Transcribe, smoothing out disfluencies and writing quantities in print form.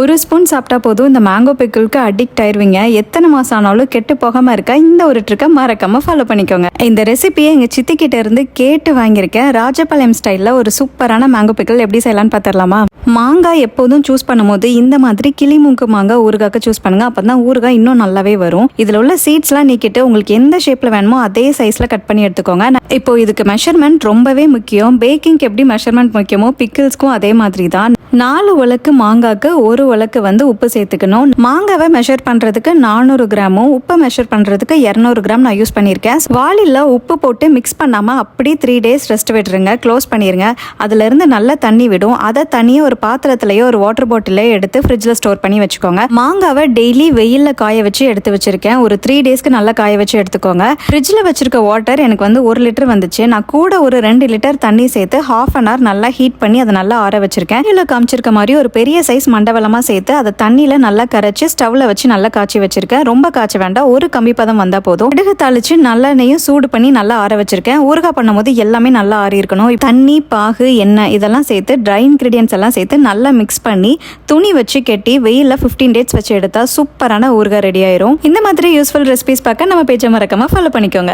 ஒரு ஸ்பூன் சாப்பிட்டா போதும் இந்த மேங்கோ பிக்கிளுக்கு அடிக்ட் ஆயிருவீங்க. எத்தனை மாசம் ஆனாலும் கெட்டு போகாம இருக்க இந்த ஒரு ட்ரிக்கை மறக்காம ஃபாலோ பண்ணிக்கோங்க. இந்த ரெசிபியை எங்க சித்தி கிட்ட இருந்து கேட்டு வாங்கியிருக்கேன். ராஜபாளையம் ஸ்டைல்ல ஒரு சூப்பரான மேங்கோ பிக்கிள் எப்படி செய்யலாம்னு பார்த்துடலாமா? மாங்காய் எப்போதும் சூஸ் பண்ணும்போது இந்த மாதிரி கிளிமூக்கு மாங்காய் ஊறுகாய்க்கு சூஸ் பண்ணுங்க. அப்பதான் ஊறுகாய் இன்னும் நல்லாவே வரும். இதுல உள்ள சீட்ஸ்லாம் நீக்கிட்டு உங்களுக்கு எந்த ஷேப்ல வேணுமோ அதே சைஸ்ல கட் பண்ணி எடுத்துக்கோங்க. இப்போ இதுக்கு மெஷர்மெண்ட் ரொம்பவே முக்கியம். பேக்கிங்க்கு எப்படி மெஷர்மெண்ட் முக்கியமோ பிக்கிள்ஸ்க்கும் அதே மாதிரி தான். 4 உலக்கு மாங்காய்க்கு 1 உலக்கு உப்பு சேர்த்துக்கணும். மாங்காவை மெஷர் பண்றதுக்கு 400 கிராமும் உப்பு மெஷர் பண்றதுக்கு 200 கிராம் நான் யூஸ் பண்ணியிருக்கேன். வாளில உப்பு போட்டு மிக்ஸ் பண்ணாம அப்படி 3 days ரெஸ்ட் விட்டுருங்க. க்ளோஸ் பண்ணிருங்க. அதுல இருந்து நல்ல தண்ணி விடும். அதை தண்ணியை ஒரு பாத்திரத்திலேயோ ஒரு வாட்டர் பாட்டிலையோ எடுத்து ஃப்ரிட்ஜில் ஸ்டோர் பண்ணி வச்சுக்கோங்க. மாங்காவை டெய்லி வெயிலில் காய வச்சு எடுத்து வச்சிருக்கேன். ஒரு 3 daysக்கு நல்லா காய வச்சு எடுத்துக்கோங்க. ஃப்ரிட்ஜில் வச்சிருக்க வாட்டர் எனக்கு 1 லிட்டர் வந்துச்சு. நான் கூட ஒரு 2 லிட்டர் தண்ணி சேர்த்து ½ an hour நல்லா ஹீட் பண்ணி அதை நல்லா ஆற வச்சிருக்கேன். இதில் காமிச்சிருக்க மாதிரி ஒரு பெரிய சைஸ் மண்டவளமாக சேர்த்து அதை தண்ணியில் நல்லா கரைச்சி ஸ்டவ்ல வச்சு நல்லா காய்ச்சி வச்சிருக்கேன். ரொம்ப காய்ச்ச வேண்டாம், ஒரு கம்மி பதம் வந்தால் போதும். கடுகு தாளிச்சு நல்லெண்ணையும் சூடு பண்ணி நல்லா ஆற வச்சிருக்கேன். ஊறுகாய் பண்ணும்போது எல்லாமே நல்லா ஆறி இருக்கணும். தண்ணி, பாகு, எண்ணெய் இதெல்லாம் சேர்த்து ட்ரை இன்கிரீடியன்ஸ் எல்லாம் சேர்த்து நல்லா மிக்ஸ் பண்ணி துணி வச்சு கெட்டி வெயிலில் 15 days வச்சு எடுத்தா சூப்பரான ஊறுகாய் ரெடி ஆயிரும். இந்த மாதிரி யூஸ்ஃபுல் ரெசிபிஸ் பார்க்க நம்ம பேஜை மறக்காம ஃபாலோ பண்ணிக்கோங்க.